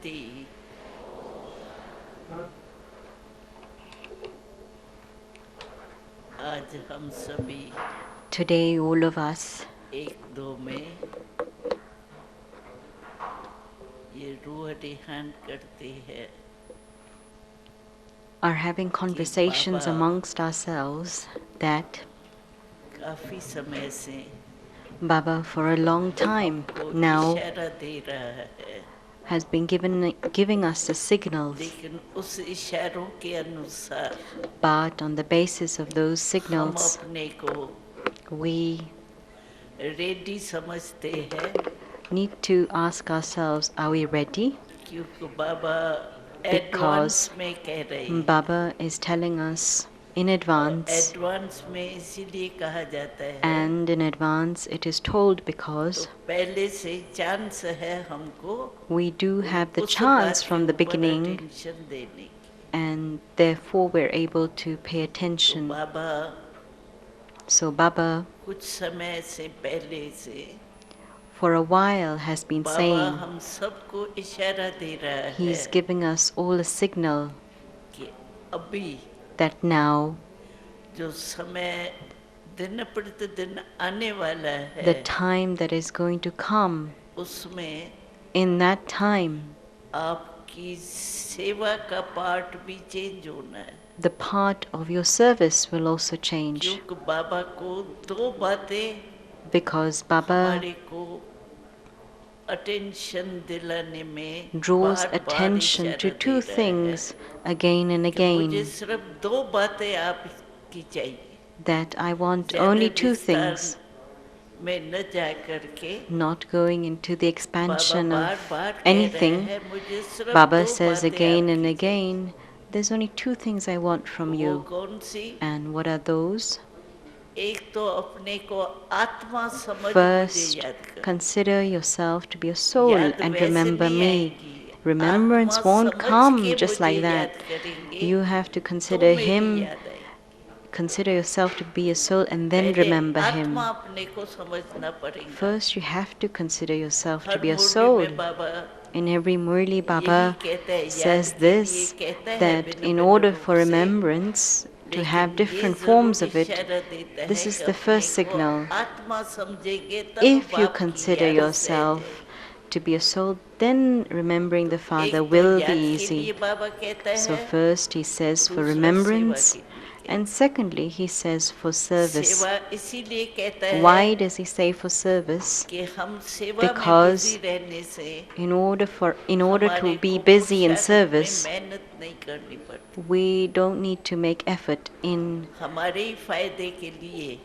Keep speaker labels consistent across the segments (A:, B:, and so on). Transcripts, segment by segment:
A: प्रति आज हम सभी
B: Today, all of us
A: एक दो में ये रूह रिहान करते हैं
B: are having conversations amongst ourselves that
A: काफी समय से
B: Baba, for a long time
A: हमको
B: now,
A: इशारा दे रहा है,
B: has been giving us the signals.
A: लेकिन उस इशारों के अनुसार
B: But on the basis of those
A: हम
B: signals,
A: अपने को
B: we
A: रेडी समझते हैं,
B: need to ask ourselves, are we ready?
A: क्योंकि बाबा
B: Because
A: एडवांस में कह रहे हैं,
B: Baba is telling us in advance,
A: advance में इसीलिए कहा जाता है,
B: and in advance it is told
A: तो
B: because
A: पहले से चांस है हमको
B: we do have the
A: उस
B: chance
A: बात के
B: from the
A: ऊपर
B: beginning,
A: अटेंशन देने की।
B: and therefore we're able to pay
A: तो
B: attention.
A: बाबा
B: So Baba,
A: कुछ समय से पहले से
B: for a while, has been
A: Baba
B: saying,
A: हम सबको इशारा दे रहा
B: he's
A: है
B: giving us all a signal
A: कि अभी
B: that now
A: जो समय दिन प्रतिदिन आने वाला
B: the
A: है,
B: time that is going to come,
A: उसमें
B: in that time,
A: आपकी सेवा का पार्ट भी चेंज होना है,
B: the part of your service will also change.
A: क्योंकि बाबा को दो बातें
B: Because Baba
A: हमारे को अटेंशन दिलाने में
B: draws
A: बार-बार
B: attention to
A: इशारा
B: two
A: दे रहा है
B: things again and
A: कि मुझे
B: again,
A: सिर्फ दो बातें आपकी चाहिए,
B: that I want
A: ज़्यादा
B: only two
A: विस्तार
B: things,
A: में न जा करके
B: not going into the
A: Baba
B: expansion of
A: बार-बार कह रहे
B: anything.
A: हैं मुझे सिर्फ
B: Baba
A: दो
B: says
A: बातें
B: again and
A: आपकी चाहिए।
B: again, there's only two things I want from
A: वो
B: you.
A: कौन सी?
B: And what are those?
A: एक तो अपने को आत्मा समझ मुझे
B: First,
A: याद कर,
B: consider yourself to be a soul
A: याद
B: and
A: वैसे
B: remember
A: नहीं
B: me.
A: आएगी,
B: Remembrance
A: आत्मा
B: won't
A: समझ
B: come
A: के
B: just
A: मुझे
B: like that.
A: याद करेंगे
B: You have to
A: तो
B: consider
A: मेरी
B: Him,
A: याद आएगी।
B: consider yourself to be a soul, and then
A: पहले
B: remember Him.
A: आत्मा अपने को समझना पड़ेगा।
B: First, you have to consider yourself to
A: her
B: be a
A: Murali
B: soul.
A: में बाबा
B: In every Murli,
A: यही
B: Baba
A: कहता है, याद
B: says
A: के लिए
B: this,
A: कहता है
B: that
A: भिन्न
B: in
A: भिन्न
B: order
A: रूप
B: for
A: से,
B: remembrance to have
A: लेकिन ये
B: different
A: जरूर
B: forms of it,
A: इशारा देता
B: this
A: है
B: is
A: कि
B: the
A: अपने
B: first
A: को
B: signal.
A: आत्मा समझेंगे तब
B: If you
A: बाप की
B: consider
A: याद सहज
B: yourself
A: है।
B: to be a soul, then remembering the Father
A: एक तो
B: will be
A: याद के लिए
B: easy.
A: बाबा कहता
B: So
A: है,
B: first he says for
A: दूसरा सेवा
B: remembrance,
A: के लिए
B: and secondly he says for service.
A: सेवा इसीलिए कहता है
B: Why does he say for service?
A: कि हम सेवा में बिजी
B: Because
A: रहने से
B: in order
A: हमारे
B: to be
A: को
B: busy in
A: पुरुषार्थ में
B: service,
A: मेहनत नहीं करनी पड़ती,
B: we don't need to make effort in
A: हमारे ही फायदे के लिए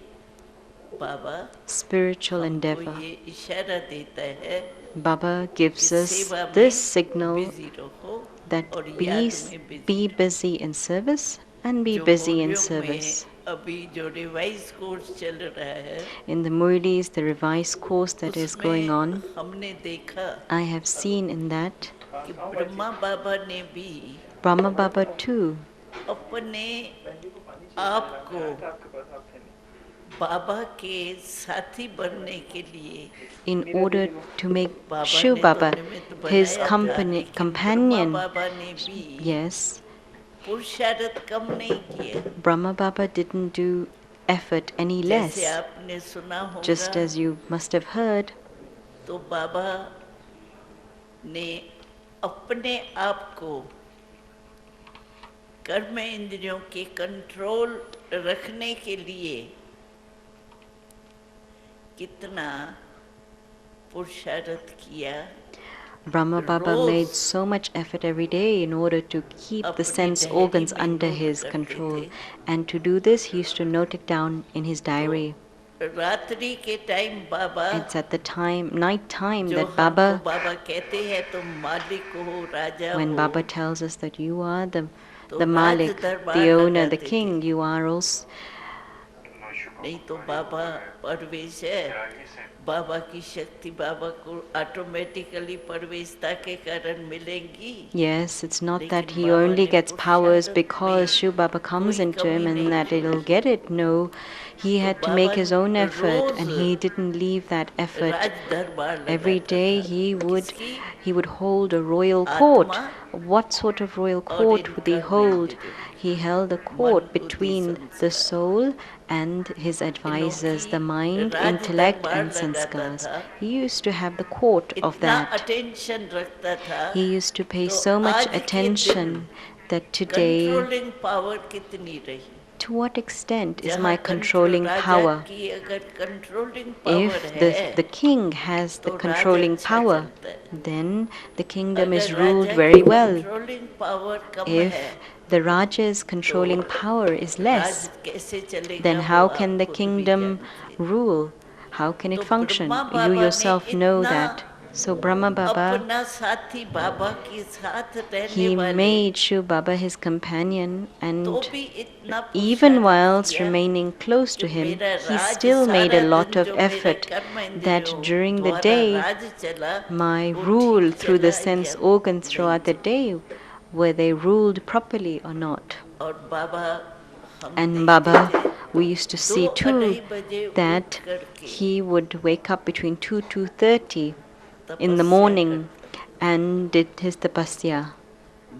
A: बाबा
B: spiritual
A: हमको
B: endeavor.
A: ये इशारा देता है
B: Baba
A: कि
B: gives us
A: सेवा
B: this
A: में
B: signal
A: बिजी रहो
B: that
A: और
B: be,
A: याद में बिजी
B: be
A: रहो।
B: busy in service and be
A: जो
B: busy in
A: मूल्यों
B: service.
A: में अभी जो रिवाइज कोर्स चल रहा है,
B: In the Murlis, the revised course that is going
A: उसमें
B: on,
A: हमने देखा
B: I have seen in that
A: कि ब्रह्मा बाबा ने भी
B: Brahma Baba too,
A: अपने आप को बाबा के साथी बनने के लिए
B: in order to make
A: Baba
B: Shiv
A: ने तो
B: Baba
A: निमित्त
B: his
A: बनाया था, लेकिन ब्रह्मा
B: companion.
A: बाबा ने भी
B: Yes,
A: पुरुषार्थ कम नहीं किया।
B: Brahma Baba didn't do effort any
A: जैसे
B: less.
A: आपने सुना
B: Just
A: होगा,
B: as you must have heard,
A: तो बाबा ने अपने आप को कर्म इंद्रियों के कंट्रोल रखने के लिए कितना पुरुषार्थ किया,
B: Brahma Baba
A: rose
B: made so much effort every day in order to keep the
A: अपनी
B: sense
A: डायरी
B: organs
A: में
B: under
A: नोट
B: his
A: करते
B: control.
A: थे।
B: And to do this, he used to note it down in his
A: तो
B: diary.
A: रात्रि के time Baba,
B: It's at the night time
A: जो
B: that
A: हमको
B: Baba,
A: बाबा कहते हैं तुम मालिक हो, राजा
B: when
A: हो,
B: Baba tells us that you are
A: तो
B: the
A: राज
B: Malik,
A: दरबार
B: the owner, the
A: लगाते थे।
B: king, you are also
A: नहीं तो बाबा परवेश है, बाबा की शक्ति बाबा को ऑटोमेटिकली परवेशता के कारण मिलेंगी।
B: Yes, it's not that
A: लेकिन
B: he
A: बाबा
B: only
A: ने
B: gets powers
A: पुरुषार्थ
B: because
A: में
B: Shiv Baba comes
A: कोई
B: into
A: कमी
B: him and
A: नहीं
B: that it'll
A: छोड़ी।
B: get it. No, he
A: तो
B: had to
A: Baba
B: make his own effort
A: rose
B: and he didn't leave that effort.
A: राज दरबार
B: Every
A: लगाता
B: day
A: था।
B: he would
A: किसकी?
B: he would hold a royal
A: आत्मा
B: court. What sort of royal
A: और
B: court would he
A: इनका
B: hold?
A: Maintenance,
B: He held a
A: मन
B: court
A: बुद्धि
B: between the
A: संस्कार।
B: soul and his advisors, the
A: इनकी
B: mind,
A: राज
B: intellect,
A: दरबार
B: and
A: लगाता
B: sanskars.
A: था,
B: He used to have the court of
A: इतना
B: that.
A: अटेंशन रखता था।
B: He used to pay
A: तो
B: so much
A: आज के दिन
B: attention that today,
A: controlling power कितनी रही?
B: to what extent is
A: जहाँ
B: my controlling
A: राजा
B: power?
A: की अगर कंट्रोलिंग पावर
B: If
A: है
B: the king has the
A: तो राज
B: controlling
A: अच्छा
B: power,
A: चलता है।
B: then the kingdom is
A: अगर
B: ruled
A: राजा की
B: very well.
A: कंट्रोलिंग पावर कम है
B: If the Raja's
A: तो
B: controlling power is
A: Raj
B: less,
A: कैसे चलेगा
B: then
A: वो
B: how
A: आप
B: can the
A: खुद भी
B: kingdom
A: जानते हैं।
B: rule? How can it
A: तो
B: function?
A: ब्रह्मा
B: You
A: बाबा ने
B: yourself know
A: इतना
B: that. So Brahma Baba,
A: अपना साथी बाबा के साथ रहने
B: he
A: वाले,
B: made Shiv Baba his companion,
A: तो
B: and
A: भी इतना
B: even
A: पुरुषार्थ
B: whilst
A: किया
B: remaining close
A: कि
B: to him,
A: मेरा
B: he
A: Raj
B: still made a
A: सारा
B: lot
A: दिन
B: of
A: जो मेरा
B: effort
A: कर्म
B: that
A: इंद्रियों
B: during the
A: द्वारा
B: day,
A: राज चला
B: my
A: वो
B: rule
A: ठीक
B: through the
A: चला
B: sense
A: या
B: organs
A: नहीं
B: throughout the
A: चला।
B: day, were they ruled properly or not?
A: और बाबा हम
B: And
A: देखते
B: Baba,
A: थे
B: we used to
A: दो
B: see too
A: अढ़ाई बजे उठ
B: that
A: करके
B: he would wake up between 2:30 in the
A: तपस्या
B: morning
A: करता।
B: and did his tapasya.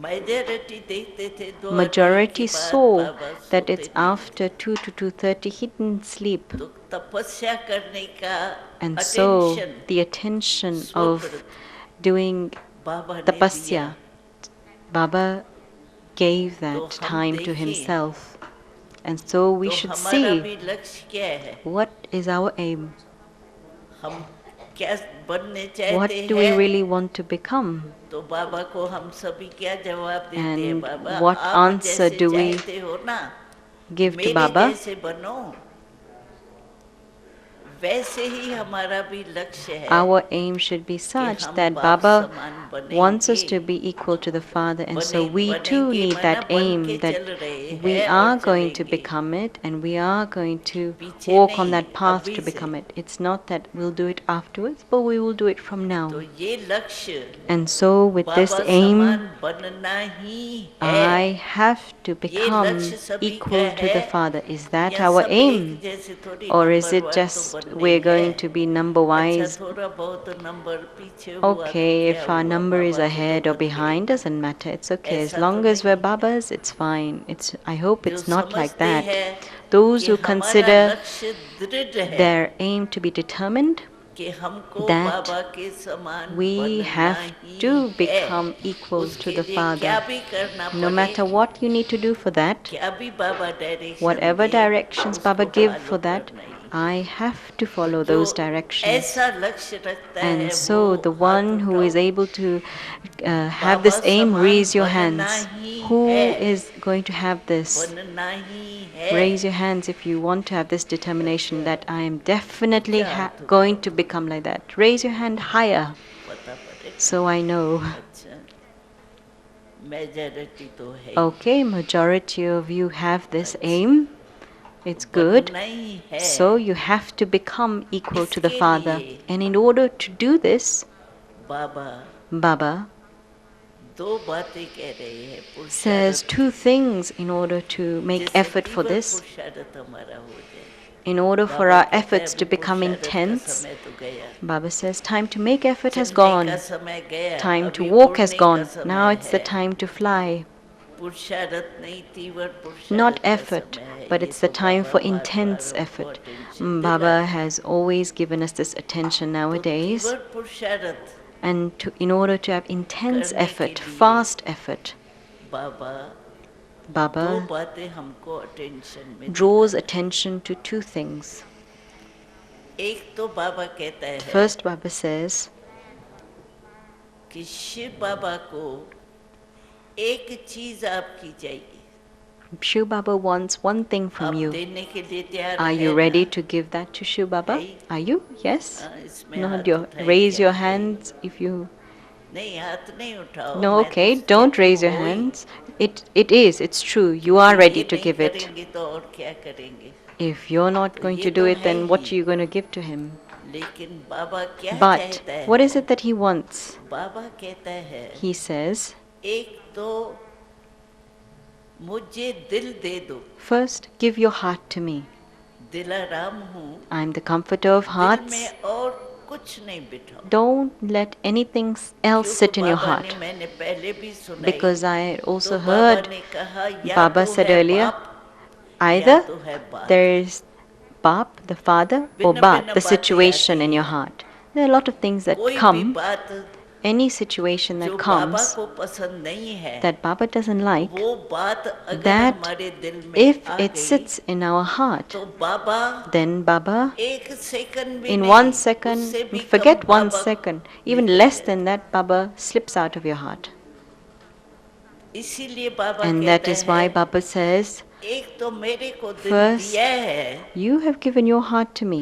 A: Majority देखते थे दो अढ़ाई के
B: Majority
A: बाद
B: saw
A: बाबा
B: that
A: सोते
B: it's
A: नहीं
B: after 2 to 2:30 he didn't sleep.
A: तो तपस्या करने का
B: And so
A: attention
B: the attention of
A: स्वप्रत
B: doing
A: बाबा ने दिया।
B: tapasya, Baba gave
A: तो
B: that
A: हम
B: time to
A: देखें
B: himself. And so we
A: तो
B: should
A: हमारा
B: see
A: भी लक्ष्य क्या है,
B: what is our aim.
A: हम क्या बनने
B: What
A: चाहते
B: do we
A: हैं।
B: really want to become?
A: तो बाबा को हम सभी क्या जवाब देते हैं,
B: And
A: बाबा
B: what
A: आप
B: answer
A: जैसे
B: do we
A: चाहते हो ना
B: give to
A: मेरे
B: Baba?
A: जैसे बनो, वैसे ही हमारा भी लक्ष्य है
B: Our aim should be
A: कि
B: such
A: हम
B: that
A: बाप
B: Baba
A: समान
B: wants us
A: बनेंगे।
B: to be equal to the Father, and so we too
A: बनेंगे
B: need
A: माना
B: that
A: बन के
B: aim that
A: चल रहे
B: we
A: हैं और
B: are going to
A: चलेंगे,
B: become it and we are going to
A: पीछे
B: walk on
A: नहीं
B: that path
A: अभी
B: to
A: से।
B: become it. It's not that we'll do it afterwards, but we will do it from
A: तो
B: now.
A: ये लक्ष्य
B: And so with this
A: Baba
B: aim,
A: समान बनना ही
B: I
A: है।
B: have to
A: ये
B: become
A: लक्ष्य सभी का
B: equal to
A: है
B: the Father. Is that
A: या
B: our
A: सब
B: aim?
A: एक जैसे थोड़ी
B: Or is it
A: नंबरवार तो
B: just
A: बनने
B: we're
A: हैं।
B: going to be number
A: अच्छा
B: wise?
A: थोड़ा बहुत नंबर पीछे हुआ तो
B: Okay,
A: क्या
B: if our
A: हुआ,
B: number is
A: बाबा के तो
B: ahead or
A: बन गए।
B: behind, doesn't matter. It's okay. As
A: ऐसा तो
B: long as we're
A: नहीं,
B: Babas, it's fine. I hope
A: जो
B: it's not like
A: समझते
B: that.
A: हैं
B: Those
A: कि
B: who
A: हमारा
B: consider
A: लक्ष्य दृढ़ है
B: their aim to be determined,
A: कि हमको
B: that
A: बाबा के समान
B: we
A: बनना
B: have
A: ही
B: to
A: है,
B: become equal to
A: उसके
B: the
A: लिए क्या
B: Father.
A: भी करना
B: No
A: पड़े,
B: matter what you need to do for that,
A: क्या भी बाबा डायरेक्शन
B: whatever
A: दे
B: directions Baba
A: उसको
B: give
A: फॉलो
B: for that,
A: करना ही।
B: I have to
A: तो
B: follow
A: जो
B: those directions.
A: ऐसा लक्ष्य रखता
B: And
A: है वो
B: so, the
A: हाथ
B: one who
A: उठाओ।
B: is able to have
A: Baba
B: this aim,
A: समान
B: raise your
A: बनना
B: hands.
A: ही
B: Who
A: है,
B: is going to have this?
A: बनना ही है।
B: Raise your hands if you want to have this determination that I am definitely
A: ऊंचा हाथ
B: going
A: उठाओ,
B: to become like that. Raise your hand higher
A: पता पड़ेगा।
B: so I know.
A: अच्छा majority तो है ही,
B: Okay, majority of you have this aim. It's good.
A: बनना ही है।
B: So you have to become equal to the
A: इसके
B: Father.
A: लिए
B: And in order to do this,
A: Baba
B: Baba
A: दो बातें कह रहे हैं
B: says
A: पुरुषार्थ
B: 2
A: की,
B: things in order to make
A: जिससे
B: effort for
A: तीव्र
B: this.
A: पुरुषार्थ हमारा हो जाए।
B: In order for
A: Baba
B: our
A: कहता है
B: efforts
A: अभी
B: to become
A: पुरुषार्थ का
B: intense,
A: समय तो गया,
B: Baba says time to make effort has
A: चलने
B: gone.
A: का समय गया,
B: Time to
A: अभी
B: walk has
A: उड़ने का
B: gone.
A: समय
B: Now it's the
A: है।
B: time to fly.
A: पुरुषार्थ नहीं, तीव्र
B: Not
A: पुरुषार्थ का
B: effort,
A: समय है।
B: but
A: ये
B: it's the
A: तो
B: time
A: Baba
B: for
A: bar
B: intense
A: बार हमको
B: effort.
A: अटेंशन
B: Baba
A: दिलाते।
B: has always given us this attention
A: तो
B: nowadays.
A: तीव्र पुरुषार्थ
B: And in order to have intense
A: करने के
B: effort,
A: लिए
B: fast effort,
A: बाबा दो
B: Baba
A: बातें हमको अटेंशन में
B: draws
A: दिलाता है।
B: attention to 2 things.
A: एक तो बाबा कहता है
B: First, Baba says
A: कि शिव बाबा को एक चीज आपकी चाहिए,
B: Shiv Baba wants one thing
A: आप
B: from you.
A: देने के लिए तैयार
B: Are
A: है
B: you
A: ना?
B: ready to give that to Shiv Baba?
A: है?
B: Are you? Yes?
A: हाँ, इसमें
B: Nod
A: हाथ
B: your,
A: उठाए
B: raise
A: क्या
B: your
A: है?
B: hands if you.
A: नहीं हाथ नहीं उठाओ,
B: No,
A: मैं
B: okay,
A: तो
B: don't
A: कहती
B: raise
A: हूँ
B: your
A: हो ही।
B: hands. It is, it's true. You are
A: क्योंकि
B: ready
A: ये
B: to
A: नहीं
B: give it.
A: करेंगे तो और क्या करेंगे।
B: If you're not
A: तो
B: going
A: ये
B: to do
A: तो
B: it,
A: है
B: then what
A: he,
B: are you going to give to him?
A: लेकिन बाबा क्या
B: But
A: चाहता
B: what is
A: है?
B: it that he wants?
A: बाबा कहता है,
B: He says,
A: एक तो मुझे दिल दे दो,
B: first, give your heart to me.
A: Dilaram हूँ,
B: I'm the comforter of
A: दिल
B: hearts.
A: में और कुछ नहीं बिठाओ.
B: Don't let anything else sit in your
A: Baba
B: heart.
A: ने मैंने पहले भी सुनाई,
B: Because I had also
A: तो बाबा
B: heard
A: ने कहा या
B: Baba
A: तो
B: said
A: है
B: earlier,
A: बाप या
B: either
A: तो है बात.
B: there is Bap, the father, or
A: भिन्न
B: Bat,
A: भिन्न
B: the
A: बातें
B: situation
A: आती
B: in your
A: हैं.
B: heart. There are a lot of things that
A: कोई भी
B: come,
A: बात
B: any situation
A: जो
B: that
A: बाबा
B: comes
A: को पसंद नहीं है,
B: that Baba doesn't like,
A: वो बात अगर
B: that
A: हमारे दिल में
B: if
A: आ
B: it
A: गई,
B: sits in our heart,
A: तो बाबा
B: then Baba,
A: एक सेकंड भी
B: in
A: नहीं,
B: 1 second,
A: उससे भी
B: forget
A: कम
B: 1
A: बाबा
B: second, even
A: निकल
B: less
A: जाता.
B: than that, Baba slips out of your heart.
A: इसीलिए बाबा
B: And that
A: कहता
B: is
A: है,
B: why Baba says,
A: एक तो मेरे को दिल
B: first,
A: दिया है.
B: you have given your heart to me.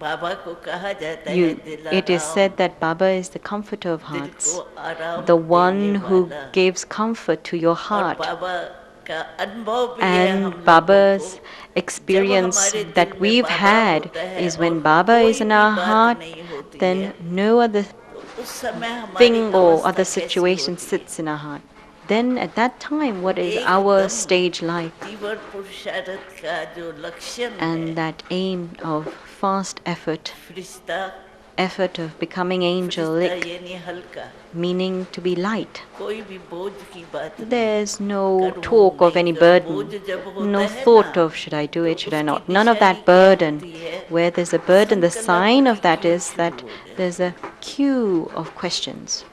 A: बाबा को कहा जाता है
B: It is
A: Dilaram,
B: said that Baba is the comforter of
A: दिल
B: hearts,
A: को आराम
B: the
A: देने
B: one who
A: वाला.
B: gives comfort to your
A: और
B: heart.
A: बाबा का अनुभव भी है हम
B: And
A: लोगों को,
B: Baba's
A: जब
B: experience
A: हमारे दिल
B: that
A: में
B: we've
A: बाबा
B: had
A: होता है
B: is when
A: और
B: Baba
A: कोई
B: is in
A: भी
B: our
A: बात
B: heart,
A: नहीं होती है,
B: then no other
A: तो उस समय हमारी
B: thing or
A: अवस्था
B: other
A: कैसी
B: situation
A: होती है?
B: sits in our heart. Then at that time, what is our
A: एकदम
B: stage like?
A: तीव्र पुरुषार्थ का जो लक्षण है,
B: And that aim of fast effort,
A: Firishta,
B: effort of becoming angelic,
A: फरिश्ता यानी हल्का,
B: meaning to be light.
A: कोई भी बोझ की बात नहीं,
B: There's no
A: करूं
B: talk of
A: नहीं
B: any
A: करूं,
B: burden,
A: बोझ जब होता
B: no
A: है
B: thought
A: ना,
B: of should I do
A: तो
B: it, should I
A: उसकी
B: not. None of
A: निशानी
B: that
A: क्या
B: burden.
A: होती है?
B: Where there's a burden, the
A: संकल्प
B: sign
A: की
B: of that
A: क्यों
B: is
A: शुरू
B: that
A: हो जाए?
B: there's a queue of questions.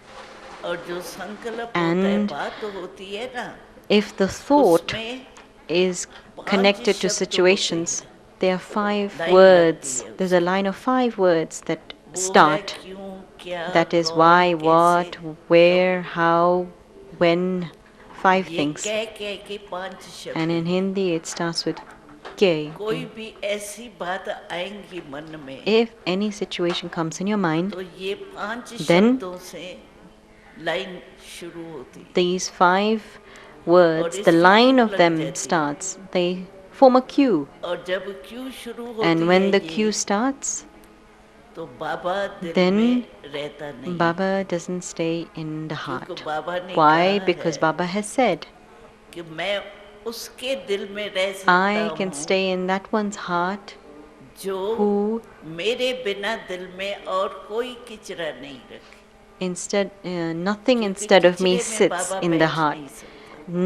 A: और जो संकल्प होता है,
B: And
A: बात तो होती है ना,
B: if the thought
A: उसमें
B: is
A: 5
B: connected to
A: शब्द होते
B: situations,
A: हैं,
B: there are 5
A: लाइन लगती
B: words.
A: है
B: There's a
A: उसकी.
B: line of 5 words that
A: वो है
B: start.
A: क्यों, क्या,
B: That is
A: कौन,
B: why,
A: कैसे,
B: what, where,
A: कब.
B: how, when. 5
A: ये
B: things.
A: कह कह के 5 शब्द
B: And in
A: हैं.
B: Hindi it starts with K.
A: कोई भी ऐसी बात आएंगी मन में,
B: If any situation comes in your mind,
A: तो ये 5
B: then
A: शब्दों से लाइन शुरू होती है.
B: these 5 words,
A: और
B: the
A: इसकी
B: line
A: क्यों
B: of
A: लग
B: them
A: जाती है?
B: starts. They form a queue.
A: और जब क्यों शुरू होती
B: And
A: है
B: when the
A: ये,
B: queue starts,
A: तो बाबा दिल
B: then
A: में रहता नहीं.
B: Baba doesn't stay in the
A: क्योंकि
B: heart.
A: बाबा ने
B: Why?
A: कहा
B: Because
A: है
B: Baba has said,
A: कि मैं उसके दिल में रह सकता
B: I can
A: हूँ
B: stay in that one's heart
A: जो
B: who
A: मेरे बिना दिल में और कोई किचरा नहीं रखे.
B: nothing
A: क्योंकि
B: instead of me
A: किचरे में
B: sits
A: बाबा
B: in the
A: बैठ
B: heart.
A: नहीं सकता.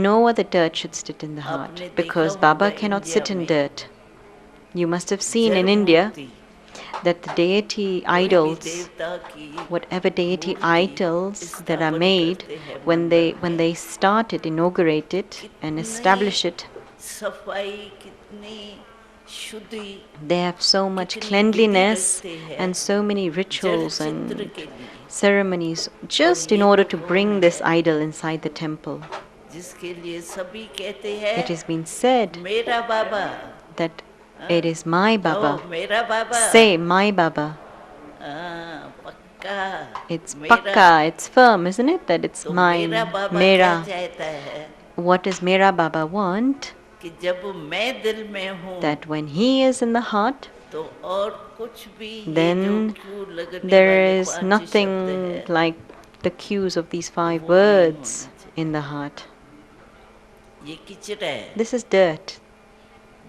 B: No other dirt should sit in the heart
A: आपने
B: because
A: देखा
B: Baba
A: होगा
B: cannot
A: इंडिया
B: sit in
A: में
B: dirt. You must have seen in
A: जड़
B: India
A: मूर्ति,
B: that the deity
A: कोई भी
B: idols,
A: देवता की
B: whatever deity
A: Murthy
B: idols that are
A: स्थापन
B: made,
A: करते हैं
B: when
A: मंदिर
B: they
A: में,
B: start it, inaugurate it, and establish
A: कितनी
B: it,
A: सफाई, कितनी शुद्धि,
B: they have so much
A: कितनी विधि
B: cleanliness
A: रखते हैं
B: and so many
A: जड़
B: rituals
A: चित्र
B: and
A: के लिए.
B: ceremonies just in
A: ये
B: order
A: तो
B: to
A: कौन
B: bring this
A: है
B: idol inside the temple.
A: जिसके लिए सभी कहते हैं
B: It has been said
A: मेरा बाबा.
B: that
A: हाँ?
B: it is my
A: कहो
B: Baba.
A: मेरा बाबा.
B: Say, my Baba.
A: हाँ, पक्का
B: It's
A: मेरा.
B: pakka, it's firm, isn't it? That it's
A: तो
B: mine.
A: मेरा बाबा क्या
B: Mera.
A: चाहता है
B: What does Mera Baba want?
A: कि जब मैं दिल में हूँ
B: That when he is in the heart,
A: तो और कुछ भी ये जो
B: then
A: क्यों लगने
B: there
A: वाले
B: is
A: 5 शब्द
B: nothing
A: है
B: like the cues of these 5
A: वो नहीं
B: words
A: होना चाहिए.
B: in the heart.
A: ये किचरा है.
B: This is dirt.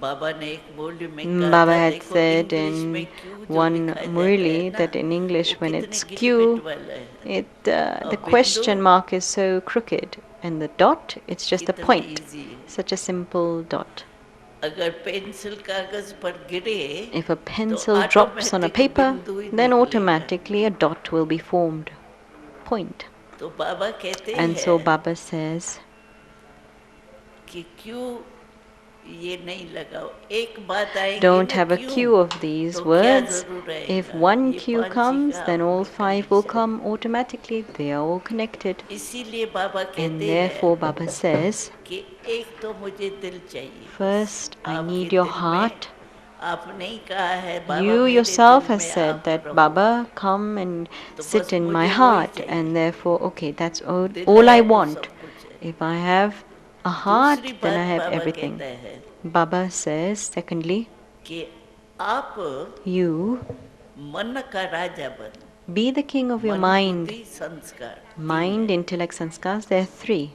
A: बाबा ने एक बोली में कहा
B: Baba
A: था,
B: had
A: देखो
B: said
A: इंग्लिश में
B: in
A: क्यों जो
B: one
A: लिखा जाता है
B: murli
A: ना,
B: that in English
A: वो
B: when
A: कितने
B: it's
A: गिट
B: Q,
A: पिट वाला है.
B: the
A: और
B: question
A: बिंदु
B: mark is so crooked, and the dot, it's just a
A: कितना
B: point,
A: इजी है.
B: such a simple dot.
A: अगर पेंसिल कागज पर गिरे
B: If a
A: तो
B: pencil drops on a
A: automatic
B: paper,
A: बिंदु ही
B: then
A: निकलेगा.
B: automatically a dot will be formed. Point.
A: तो बाबा कहते
B: And so
A: हैं
B: Baba says,
A: कि क्यों ये नहीं लगाओ. एक बात आएगी
B: don't
A: ना
B: have a
A: क्यों,
B: queue of these
A: तो क्या
B: words.
A: जरूर
B: If
A: रहेगा.
B: one
A: ये
B: queue
A: 5
B: comes,
A: का
B: then all
A: अपनी
B: 5 will
A: connection.
B: come automatically. They are all connected.
A: इसीलिए बाबा
B: And
A: कहते
B: therefore
A: हैं
B: Baba says,
A: कि एक तो मुझे दिल चाहिए.
B: first I
A: आपके
B: need your
A: दिल में
B: heart.
A: आपने ही कहा है बाबा
B: You
A: मेरे
B: yourself
A: दिल
B: has
A: में
B: said
A: आप
B: that
A: रहो.
B: Baba, come and
A: तो
B: sit
A: बस
B: in my
A: मुझे वही
B: heart,
A: चाहिए.
B: and therefore, okay, that's
A: दिल
B: all I
A: है तो
B: want.
A: सब कुछ है.
B: If I have a heart,
A: दूसरी
B: then I
A: बात
B: have
A: बाबा
B: everything.
A: कहता है
B: Baba says, secondly,
A: कि आप
B: You
A: मन का राजा बनो।
B: be the king of your
A: मन,
B: mind.
A: बुद्धि, संस्कार,
B: Mind, intellect, sanskars, there are three.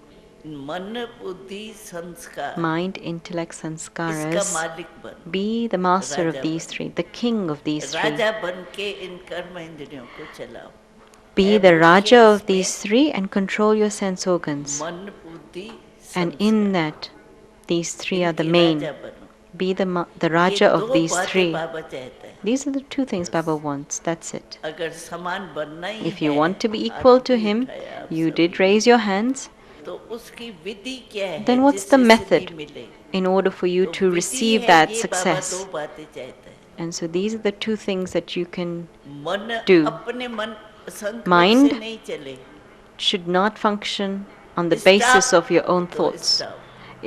A: मन, बुद्धि, संस्कार,
B: Mind, intellect,
A: इसका
B: sanskaras.
A: मालिक बनो,
B: Be the master of
A: Raja
B: these
A: बनो।
B: three, the king of these three.
A: राजा बन के इन कर्म इंद्रियों को चलाओ।
B: Be the Raja of these three and control your sense organs.
A: मन, बुद्धि,
B: And in
A: संस्कार,
B: that, these three are the
A: इनके
B: main.
A: राजा बनो।
B: Be the
A: ये
B: Raja of
A: दो
B: these
A: बातें
B: three.
A: बाबा चाहता है।
B: These are the two things Baba wants. That's it.
A: अगर समान बनना ही
B: If you
A: है,
B: want to be
A: हाथ
B: equal to
A: भी
B: him,
A: उठाया आप
B: you did
A: सभी
B: raise
A: ने,
B: your hands.
A: तो उसकी विधि क्या है
B: Then what's the
A: जिससे सिद्धि
B: method
A: मिले?
B: in order for you
A: तो
B: to
A: विधि
B: receive
A: है
B: that
A: ये बाबा दो
B: success?
A: बातें चाहता है।
B: And so these are the two things that you can
A: मन
B: do.
A: अपने मन संकल्प से
B: Mind
A: नहीं चले।
B: should not function on the basis of your own
A: तो
B: thoughts.
A: Stop.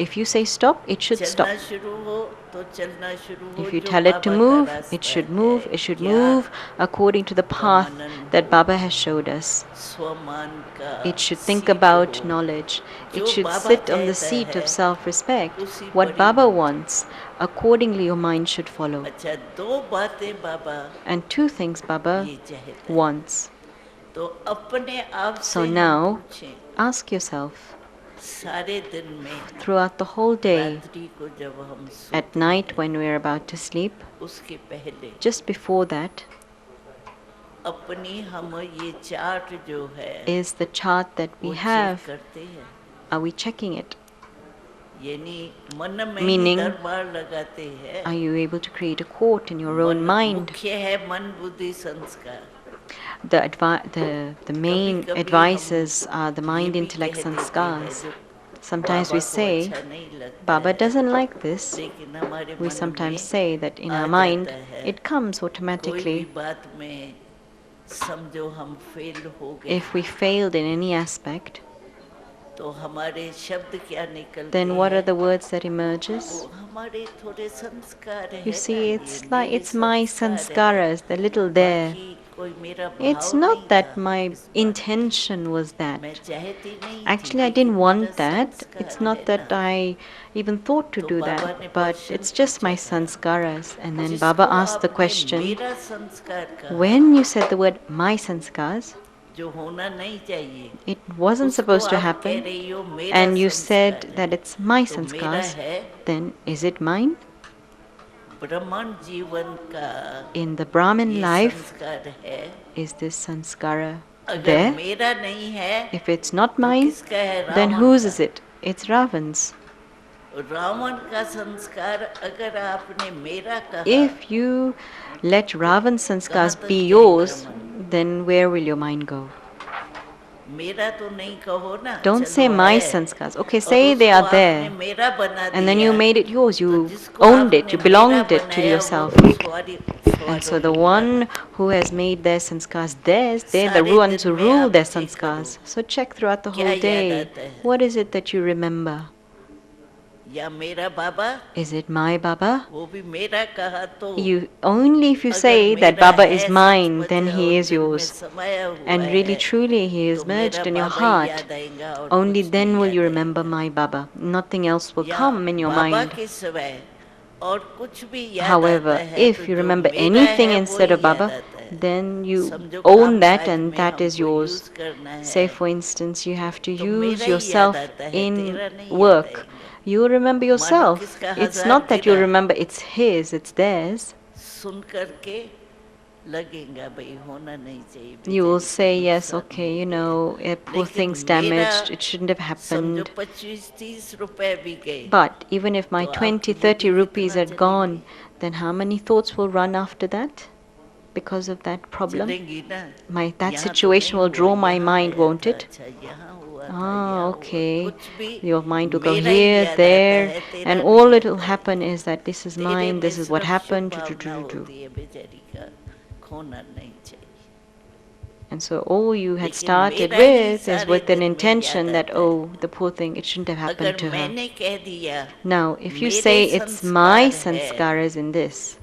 B: If you say stop, it should stop.
A: चलना शुरू हो तो चलना शुरू हो,
B: If you
A: जो
B: tell it to
A: बाबा का
B: move,
A: रास्ता
B: it should
A: है,
B: move. It should
A: ज्ञान,
B: move according to the path
A: Brahmanand
B: that
A: हो,
B: Baba has showed us.
A: स्वमान का
B: It should think
A: seat
B: about
A: हो,
B: knowledge. It
A: जो
B: should
A: Baba
B: sit on the
A: चाहता
B: seat
A: है
B: of self-respect.
A: उसी
B: What
A: पर ही
B: Baba
A: मन चले।
B: wants, accordingly your mind should follow.
A: अच्छा, दो बातें बाबा
B: And two things Baba
A: ये चाहता है।
B: wants.
A: तो अपने आप
B: So
A: से हम
B: now,
A: पूछें,
B: ask yourself,
A: सारे दिन में
B: throughout the whole day,
A: रात्रि को जब हम
B: at
A: सोते
B: night
A: हैं,
B: when we're about to sleep,
A: उसके पहले
B: just before that,
A: अपनी हम ये चार्ट जो है
B: is the chart that
A: वो
B: we
A: चेक
B: have.
A: करते हैं।
B: Are we checking it?
A: यानी मन में ही
B: Meaning,
A: दरबार लगाते हैं।
B: are you able to create a court in your own
A: मन
B: mind?
A: मुख्य है, मन, बुद्धि, संस्कार।
B: The main
A: कभी-कभी
B: advices
A: हम
B: are the
A: ये
B: mind,
A: भी
B: intellect,
A: कह देते हैं
B: sanskars.
A: जो
B: Sometimes
A: बाबा
B: we
A: को
B: say,
A: अच्छा नहीं लगता
B: Baba
A: है,
B: doesn't like this.
A: लेकिन हमारे
B: We
A: मन
B: sometimes
A: में
B: say that in
A: uh
B: our mind,
A: जाता है।
B: it comes
A: कोई भी
B: automatically.
A: बात में समझो हम फेल हो गए,
B: If we failed in any aspect,
A: तो हमारे शब्द क्या निकलते
B: then what are
A: हैं?
B: the words that
A: वो
B: emerges?
A: हमारे थोड़े संस्कार है
B: You
A: ना,
B: see, it's
A: ये
B: like
A: मेरे
B: it's my
A: संस्कार है,
B: sanskaras, the little there.
A: बाकी कोई मेरा
B: It's
A: भाव नहीं
B: not that
A: था
B: my
A: इस बात।
B: intention was that.
A: मैं चाहती नहीं थी,
B: Actually, I
A: लेकिन
B: didn't
A: मेरा
B: want that.
A: संस्कार
B: It's
A: है
B: not that
A: ना।
B: I even thought to
A: तो
B: do
A: बाबा ने
B: that, but
A: question
B: it's just my
A: पूछा था,
B: sanskaras. And then
A: जिसको
B: Baba asked the
A: आपने
B: question,
A: मेरा संस्कार कहा,
B: when you said the word my sanskars,
A: जो होना नहीं चाहिए,
B: it wasn't
A: उसको
B: supposed to
A: आप कह
B: happen,
A: रही हो मेरा
B: and you
A: संस्कार
B: said
A: है,
B: that it's my
A: तो मेरा
B: sanskars,
A: है।
B: then is it mine?
A: ब्राह्मण जीवन का
B: In the Brahmin
A: ये
B: life,
A: संस्कार है।
B: is this sanskara
A: अगर
B: there?
A: मेरा नहीं है
B: If it's not
A: तो
B: mine,
A: किसका है?
B: then
A: रावण
B: whose
A: का।
B: is it? It's Ravan's.
A: Ravan का संस्कार अगर आपने मेरा कहा,
B: If you let Ravan's sanskars
A: कहाँ तक
B: be
A: जाएगा
B: yours,
A: मन?
B: then where will your mind go?
A: मेरा तो नहीं कहो ना,
B: Don't say
A: चलो
B: my
A: है,
B: sanskars. Okay,
A: और
B: say they
A: उसको
B: are
A: आपने
B: there.
A: मेरा बना
B: And then
A: दिया,
B: you made it yours.
A: तो
B: You
A: जिसको
B: owned it.
A: आपने
B: You
A: मेरा
B: belonged it to
A: बनाया
B: yourself.
A: वो सवारी
B: And so
A: सवारों
B: the
A: लूंगा।
B: one who has made their sanskars theirs, they're the
A: सारे
B: ones
A: दिन
B: who
A: में
B: rule
A: आप
B: their
A: चेक करो,
B: sanskars. So check throughout the
A: क्या
B: whole
A: याद
B: day.
A: आता है?
B: What is it that you remember?
A: या मेरा बाबा,
B: Is it my Baba?
A: वो भी मेरा कहा तो
B: You only if you
A: अगर
B: say that
A: मेरा
B: Baba
A: है
B: is mine,
A: सचमुच
B: then
A: और
B: he is
A: दिल में
B: yours.
A: समाया हुआ
B: And really
A: है,
B: truly he
A: तो
B: is
A: मेरा
B: merged in your
A: Baba he
B: heart.
A: याद आएगा और
B: Only
A: कुछ
B: then
A: नहीं
B: will
A: याद
B: you remember
A: आएगा।
B: my Baba. Nothing else will
A: या
B: come in your
A: Baba
B: mind.
A: के सिवाय और कुछ भी याद
B: However,
A: आता है तो
B: if you
A: जो
B: remember
A: मेरा
B: anything
A: है
B: instead
A: वही
B: of
A: याद
B: Baba,
A: आता है।
B: then you
A: समझो
B: own
A: काम
B: that
A: काज
B: and
A: में
B: that is
A: हमको
B: yours.
A: यूज करना
B: Say,
A: है
B: for instance, you have to
A: तो
B: use
A: मेरा ही याद
B: yourself
A: आता है,
B: in
A: तेरा नहीं याद
B: work.
A: आएगा।
B: You remember
A: मानो
B: yourself.
A: किसका
B: It's
A: हजार
B: not that you
A: गिरा,
B: remember it's his, it's theirs.
A: सुन करके लगेगा भाई होना नहीं चाहिए,
B: You will
A: बेचारी को
B: say, yes,
A: नुकसान
B: okay,
A: हो
B: you
A: गया।
B: know, poor
A: लेकिन
B: thing's
A: मेरा
B: damaged, it shouldn't have
A: समझो
B: happened.
A: 25-30 रुपए भी गए
B: But even if my
A: तो
B: 20,
A: आपकी
B: 30
A: बुद्धि
B: rupees
A: कितना
B: had
A: चलेगी?
B: gone, then how many thoughts will run after that? Because of that problem?
A: चलेंगी ना।
B: That
A: यहाँ तो
B: situation
A: नहीं
B: will
A: हुआ,
B: draw my
A: यहाँ
B: mind,
A: आया
B: won't
A: था,
B: it?
A: अच्छा यहाँ हुआ था,
B: Ah,
A: यहाँ हुआ,
B: okay.
A: कुछ भी
B: Your mind will go
A: मेरा ही
B: here,
A: याद आता
B: there,
A: है, तेरा
B: and
A: नहीं
B: all it will
A: आता है।
B: happen is that this is
A: तेरे
B: mine,
A: में
B: this is what
A: सिर्फ
B: happened.
A: शुभ भावना होती है, बेचारी का खोना नहीं चाहिए।
B: And so all you had
A: लेकिन
B: started
A: मेरा ही
B: with is
A: सारे
B: with an
A: दिन में
B: intention
A: याद
B: that,
A: आता है।
B: oh, the poor thing, it shouldn't have happened
A: अगर
B: to her.
A: मैंने कह दिया
B: Now, if you
A: मेरे
B: say it's my
A: संस्कार है,
B: sanskaras in this,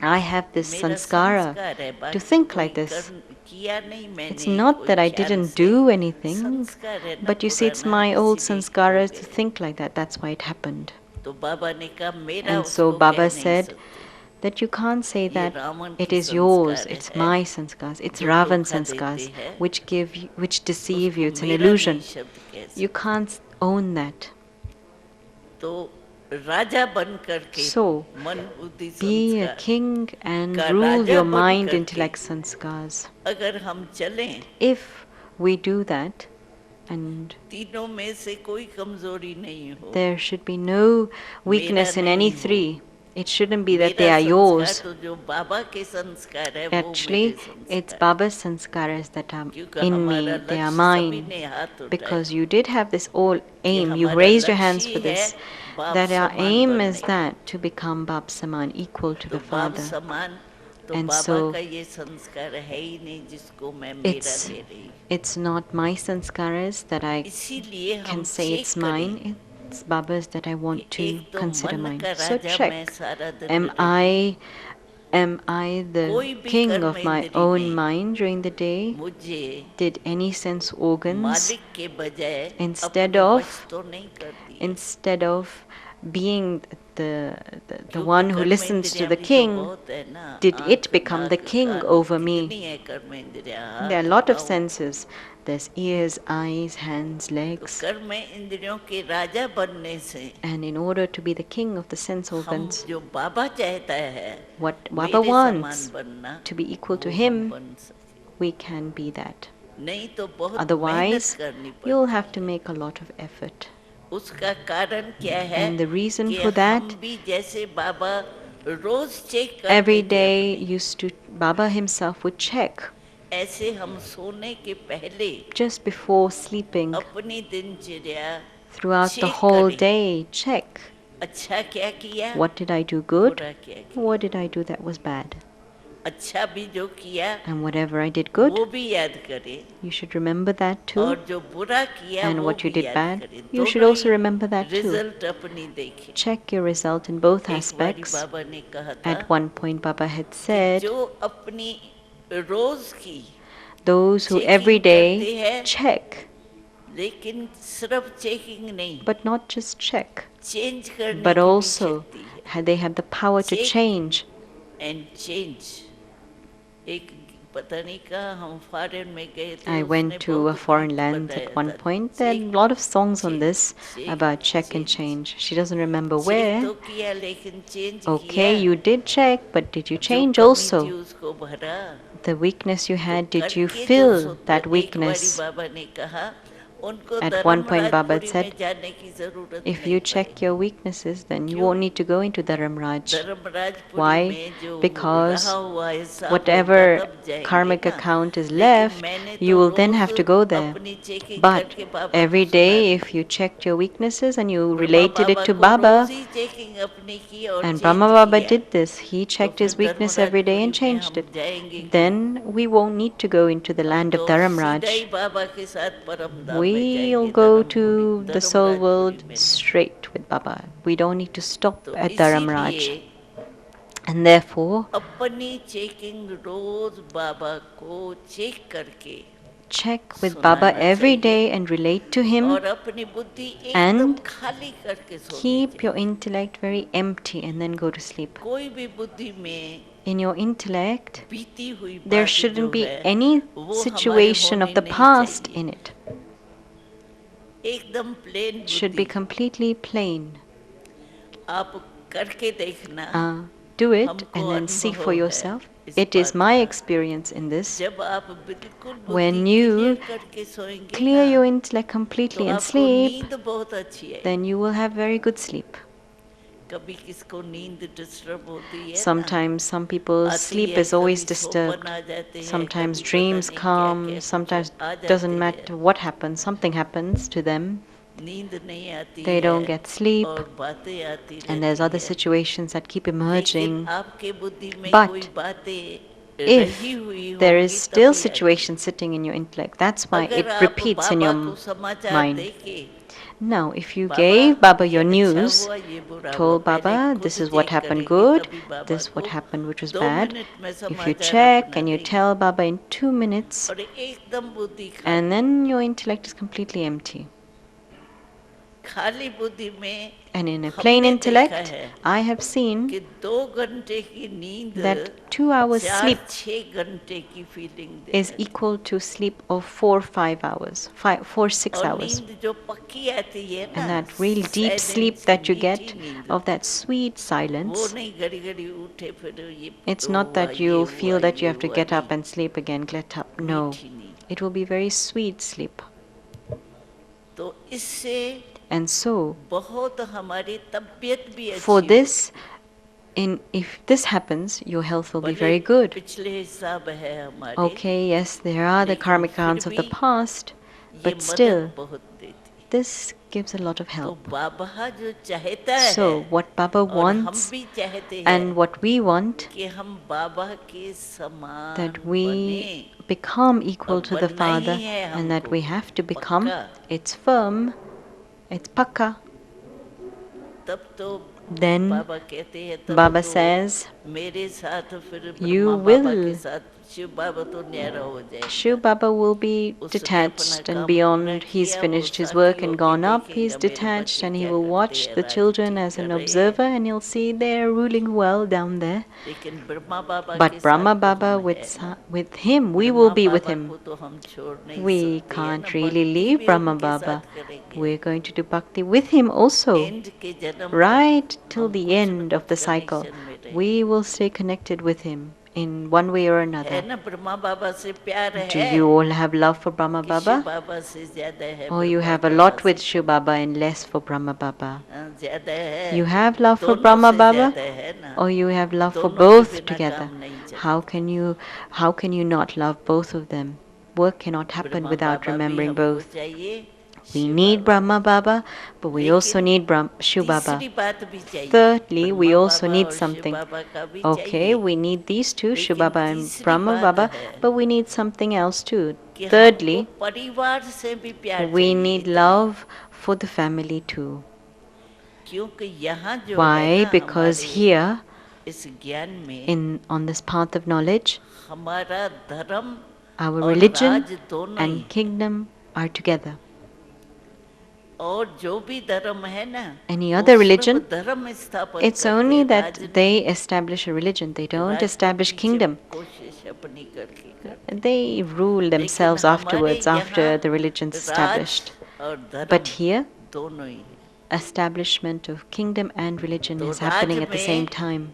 B: I have this
A: मेरा
B: sanskara
A: संस्कार है,
B: to
A: बाकी
B: think
A: कोई
B: like this.
A: किया नहीं मैंने,
B: It's not
A: कोई
B: that I
A: ख्याल
B: didn't
A: से,
B: do anything,
A: संस्कार है ना
B: but you see, it's
A: पुराना,
B: my old
A: इसीलिए हो
B: sanskaras to
A: गया।
B: think like that. That's why it happened.
A: तो बाबा ने कहा मेरा
B: And so
A: उसको कह
B: Baba
A: नहीं
B: said
A: सकते,
B: that you can't say
A: ये
B: that
A: रावण
B: it
A: की
B: is yours,
A: संस्कार
B: it's
A: है
B: my sanskars, it's
A: जो
B: Ravan's
A: धोखा देते
B: sanskars,
A: हैं,
B: which deceive
A: उसको
B: you. It's an
A: मेरा नहीं
B: illusion.
A: शब्द कह
B: You
A: सकते।
B: can't own that.
A: तो राजा बन करके
B: So,
A: मन बुद्धि
B: be a
A: संस्कार
B: king and
A: का
B: rule
A: राजा
B: your
A: बन
B: mind,
A: करके
B: intellect, sanskars.
A: अगर हम चलें,
B: If we do that, and
A: तीनों में से कोई कमजोरी नहीं हो,
B: there should be no weakness in any
A: नहीं हो,
B: three. It shouldn't be that
A: मेरा
B: they are
A: संस्कार
B: yours.
A: तो जो बाबा के संस्कार है वो मेरे
B: Actually, it's
A: संस्कार,
B: Baba's sanskaras that are
A: क्योंकि
B: in
A: हमारा
B: me, they are
A: लक्ष्य सभी
B: mine.
A: ने हाथ उठाए
B: Because you did have this all
A: कि
B: aim, you
A: हमारा
B: raised your hands
A: लक्ष्य
B: for
A: है
B: this,
A: बाप
B: that our
A: समान
B: aim is
A: बनने का।
B: that to become Bab Saman, equal to
A: तो
B: the
A: बाप
B: Father.
A: समान, तो
B: And
A: बाबा
B: so
A: का ये संस्कार है ही नहीं जिसको मैं मेरा
B: it's
A: ले रही हूँ।
B: it's not my sanskaras that I
A: इसीलिए हम
B: can say
A: चेक
B: it's
A: करें
B: mine, it's Baba's that I
A: कि
B: want to
A: एक तो
B: consider
A: मन
B: mine.
A: का
B: So
A: राजा मैं
B: check,
A: सारा दिन
B: am
A: रही,
B: I the
A: कोई भी
B: king
A: कर्म
B: of my
A: इंद्री
B: own
A: ने
B: mind during the day?
A: मुझे
B: Did any sense organs,
A: मालिक के बजाय
B: instead
A: अपने वश
B: of
A: तो नहीं कर दिए?
B: instead of being the
A: क्योंकि
B: one who
A: कर्म
B: listens to
A: इंद्रियां
B: the
A: भी तो
B: king,
A: बहुत है ना,
B: did it
A: आँख
B: become the
A: नाक
B: king
A: कान
B: over me?
A: कितनी है कर्म इंद्रियां,
B: There are a
A: हाथ
B: lot of
A: पाँव।
B: senses. There's ears, eyes, hands,
A: तो
B: legs.
A: कर्म इंद्रियों के राजा बनने से
B: And in order to be the king of the sense
A: हम
B: organs,
A: जो बाबा चाहता है
B: what Baba
A: मेरे समान
B: wants
A: बनना,
B: to be equal to
A: वो हम
B: him,
A: बन सके।
B: we can be that.
A: नहीं तो बहुत मेहनत
B: Otherwise,
A: करनी
B: you'll
A: पड़ती
B: have to
A: है।
B: make a lot of effort.
A: उसका कारण क्या है
B: And the reason
A: कि
B: for
A: हम
B: that,
A: भी जैसे बाबा रोज चेक
B: every
A: करते थे
B: day
A: अपनी,
B: Baba himself would check
A: ऐसे हम सोने के पहले
B: just before sleeping,
A: अपनी दिनचर्या
B: throughout the
A: चेक
B: whole
A: करें,
B: day, check
A: अच्छा क्या किया,
B: what did I do good,
A: बुरा क्या
B: what
A: किया,
B: did I do that was bad.
A: अच्छा भी जो किया
B: And whatever I did good,
A: वो भी याद करें,
B: you should remember that too.
A: और जो बुरा किया
B: And
A: वो
B: what you
A: भी
B: did
A: याद
B: bad,
A: करें,
B: you should
A: दोनों
B: also
A: he
B: remember that too.
A: Result अपनी देखें।
B: Check your result in both
A: एक बारी
B: aspects.
A: बाबा ने कहा था
B: At one point, Baba had
A: कि
B: said,
A: जो अपनी रोज की
B: those who every
A: चेकिंग करते
B: day
A: हैं,
B: check,
A: लेकिन सिर्फ चेकिंग नहीं,
B: but not just check,
A: change करने
B: but
A: की भी
B: also
A: शक्ति है।
B: they have the power to
A: Check
B: change.
A: And change, एक पता नहीं कहाँ हम फॉरेन में गए थे,
B: I
A: उसने
B: went to a
A: बहुत
B: foreign
A: गीत
B: land
A: बताया
B: at one
A: था,
B: point. There are a
A: check
B: lot of songs on
A: change
B: this
A: check
B: about check and
A: change,
B: change. She doesn't remember
A: check
B: where.
A: तो किया लेकिन चेंज
B: Okay,
A: किया,
B: you did check, but did you
A: जो
B: change
A: कमी थी
B: also?
A: उसको भरा।
B: The weakness you
A: तो
B: had, did you
A: करके जो
B: fill
A: सोता,
B: that
A: एक बारी
B: weakness?
A: बाबा ने कहा उनको
B: At one point, Baba
A: Dharmarajpuri में
B: said,
A: जाने की जरूरत
B: if
A: नहीं
B: you
A: पड़ी।
B: check your weaknesses, then you
A: क्यों?
B: won't need to go into Dharamraj.
A: Dharmarajpuri
B: Why?
A: में जो
B: Because
A: रहा हुआ हिसाब होगा
B: whatever
A: तब जाएंगे
B: karmic
A: ना,
B: account is
A: लेकिन
B: left,
A: मैंने
B: you
A: तो
B: will then
A: रोज
B: have to go there.
A: अपनी चेकिंग
B: But
A: करके बाबा को
B: every
A: सुना
B: day,
A: the.
B: if you checked your weaknesses and you
A: Brahma
B: related it
A: Baba
B: to
A: को रोज
B: Baba,
A: ही चेकिंग अपनी की और
B: and Brahma
A: चेंज
B: Baba
A: किया,
B: did this, he
A: तो
B: checked
A: फिर
B: his weakness every day and
A: Dharmrajpuri में
B: changed
A: हम
B: it,
A: जाएंगे क्यों?
B: then we won't need to go into the
A: हम
B: land of
A: तो सीधा ही
B: Dharamraj.
A: बाबा के साथ परमधाम में
B: We'll
A: जाएंगे,
B: go to the soul
A: Dharmarajpuri
B: world
A: में नहीं।
B: straight with Baba. We don't need to stop
A: तो
B: at
A: इसीलिए
B: Dharamraj. And therefore,
A: अपनी चेकिंग रोज बाबा को चेक करके
B: check with Baba
A: सुनाना
B: every
A: चाहिए
B: day and relate to him,
A: और अपनी बुद्धि एकदम
B: and
A: खाली करके सोनी
B: keep your
A: चाहिए।
B: intellect very empty and then go to sleep.
A: कोई भी बुद्धि में
B: In your intellect,
A: बीती हुई
B: there
A: बात जो
B: shouldn't be
A: है
B: any
A: वो हमारे
B: situation
A: होनी
B: of the
A: नहीं
B: past
A: चाहिए,
B: in it.
A: एकदम प्लेन
B: It should be
A: बुद्धि।
B: completely plain.
A: आप करके देखना,
B: Do it
A: हमको
B: and then see for
A: अनुभव है
B: yourself.
A: इस
B: It is
A: बात
B: my
A: का।
B: experience in this.
A: जब आप बिल्कुल बुद्धि
B: When you
A: क्लियर करके सोएंगे
B: clear
A: ना,
B: your intellect
A: तो
B: completely and
A: आपको
B: sleep,
A: नींद बहुत अच्छी है।
B: then you will have very good sleep.
A: कभी किसको नींद डिस्टर्ब होती है ना,
B: Sometimes some people's
A: आती
B: sleep
A: है,
B: is always
A: कभी
B: disturbed.
A: स्वप्न आ जाते हैं,
B: Sometimes
A: कभी पता
B: dreams
A: नहीं क्या
B: come,
A: क्या
B: sometimes
A: कुछ आ जाते
B: doesn't
A: हैं,
B: matter what happens, something happens to them.
A: नींद नहीं आती
B: They
A: है
B: don't get sleep,
A: और बातें आती
B: and there's
A: रहती
B: other
A: है,
B: situations that keep
A: लेकिन
B: emerging.
A: आपके बुद्धि में
B: But
A: कोई बातें
B: if
A: रही हुई
B: there is
A: होंगी
B: still
A: तभी आएगी।
B: situation sitting in your intellect, that's why
A: अगर
B: it
A: आप
B: repeats in
A: बाबा
B: your
A: को समाचार
B: mind.
A: देके,
B: Now, if you
A: Baba
B: gave Baba
A: ये
B: your
A: अच्छा
B: news,
A: हुआ ये बुरा हुआ,
B: told
A: पहले
B: Baba
A: खुद
B: this is what
A: check
B: happened
A: करेंगे,
B: good,
A: तभी बाबा
B: this what
A: को
B: happened which was
A: 2
B: bad.
A: Minute में
B: If you
A: समाचार
B: check
A: अपना
B: and you
A: देंगे
B: tell Baba in 2 minutes,
A: और एकदम बुद्धि
B: and
A: खाली,
B: then your intellect is completely empty.
A: खाली बुद्धि में
B: And in a plain
A: हमने देखा
B: intellect,
A: है
B: I have seen
A: कि 2 घंटे की नींद
B: that 2 hours sleep
A: 4-6 घंटे की फीलिंग दे
B: is
A: देती
B: equal to sleep of 4-5 hours, 4-6
A: और
B: hours.
A: नींद जो पक्की आती है ना
B: And that real deep sleep
A: silence
B: that you
A: मीठी
B: get
A: नींद
B: of that sweet
A: वो
B: silence,
A: नहीं घड़ी घड़ी उठे फिर ये
B: it's
A: हुआ
B: not that
A: ये
B: you
A: हुआ
B: feel that you
A: ये
B: have to
A: हुआ
B: get up
A: नहीं
B: and sleep again, get up. No,
A: मीठी नींद
B: it will be very sweet sleep.
A: तो इससे
B: And so,
A: बहुत हमारी तबीयत भी
B: for
A: अच्छी
B: this, if this happens, your health will be
A: भले
B: very good.
A: पिछले हिसाब है हमारे
B: Okay, yes, there are the
A: लेकिन
B: karmic
A: फिर
B: rounds of the
A: भी
B: past,
A: ये
B: but
A: मदद
B: still,
A: बहुत देती
B: this gives a lot of
A: तो
B: help.
A: बाबा जो चाहता है
B: So, what Baba
A: और हम
B: wants
A: भी चाहते हैं
B: and what we want,
A: कि हम बाबा के समान
B: that we
A: बने
B: become
A: और
B: equal to the
A: बनना ही
B: Father,
A: है
B: and that
A: हमको
B: we have to become,
A: पक्का
B: it's firm, it's pakka.
A: तब तो
B: Then
A: बाबा कहते हैं तब
B: Baba
A: तो
B: says,
A: मेरे साथ फिर
B: you
A: ब्रह्मा बाबा के
B: will,
A: साथ शिव बाबा तो न्यारा हो
B: Shiv
A: जाएगा
B: Baba will be
A: उसने अपना
B: detached and
A: काम पूरा
B: beyond. He's
A: किया वो
B: finished his
A: साथी
B: work and
A: होके
B: gone up. He's
A: देखेगा मेरे
B: detached
A: बच्चे
B: and he
A: क्या
B: will
A: करते
B: watch
A: हैं
B: the
A: राज
B: children
A: ठीक
B: as
A: कर
B: an
A: रहे हैं
B: observer and he'll see they're ruling well down there.
A: लेकिन ब्रह्मा बाबा के
B: But
A: साथ
B: Brahma
A: तो हम
B: Baba,
A: है ना
B: with him, we will
A: Brahma
B: be with
A: Baba
B: him.
A: को तो हम छोड़ नहीं
B: We
A: सकते हैं ना
B: can't really
A: भक्ति
B: leave
A: भी
B: Brahma
A: उनके
B: Baba.
A: साथ करेंगे
B: We're going to do bhakti with him also.
A: And के जन्म तक
B: Right till
A: हम
B: the
A: कुछ न
B: end of
A: कुछ
B: the cycle,
A: कनेक्शन में रहेंगे
B: we will stay connected with him in one way or
A: है
B: another.
A: ना ब्रह्मा बाबा से प्यार
B: Do
A: है
B: you all have love for Brahma
A: कि शिव
B: Baba?
A: बाबा से ज्यादा है
B: Or you
A: Brahma
B: have a
A: Baba
B: lot
A: से
B: with Shiv Baba and less for Brahma Baba?
A: ज्यादा है
B: You have love for
A: दोनों
B: Brahma
A: से
B: Baba?
A: ज्यादा है ना
B: Or you have love for
A: दोनों के
B: both
A: बिना
B: together?
A: काम नहीं
B: How
A: चलता
B: can you not love both of them? Work cannot happen
A: Brahma
B: without
A: बाबा भी
B: remembering
A: हमको
B: both.
A: चाहिए
B: We
A: Shiv
B: need
A: Baba
B: Brahma Baba, but we also
A: लेकिन
B: need Shiv Baba.
A: तीसरी बात भी चाहिए
B: Thirdly, we
A: Brahma
B: also
A: Baba
B: need
A: और शिव
B: something.
A: बाबा का भी
B: Okay,
A: चाहिए
B: we need these two, Shiv
A: लेकिन
B: Baba and
A: तीसरी
B: Brahma
A: बात
B: Baba,
A: है
B: but we need something else too.
A: कि हमको
B: Thirdly,
A: परिवार से भी प्यार
B: we
A: चाहिए
B: need
A: इतना
B: love for the family too.
A: क्योंकि यहाँ जो है
B: Why?
A: ना
B: Because
A: हमारे
B: here,
A: इस ज्ञान में
B: on this path of knowledge,
A: हमारा धर्म
B: our
A: और
B: religion
A: राज दोनों ही
B: and kingdom are together.
A: और जो भी धर्म है ना
B: Any
A: वो
B: other
A: सिर्फ
B: religion,
A: धर्म स्थापन
B: it's
A: करते
B: only
A: हैं,
B: that
A: राज
B: they
A: नहीं
B: establish a religion. They don't
A: राज तो
B: establish
A: पीछे
B: kingdom.
A: कोशिश अपनी करके करते
B: They rule
A: लेकिन
B: themselves
A: हमारे
B: afterwards,
A: यहाँ
B: after the religion's
A: Raj
B: established.
A: और धर्म
B: But here,
A: दोनों ही है
B: establishment of kingdom and religion
A: तो
B: is
A: Raj
B: happening at the same
A: में
B: time.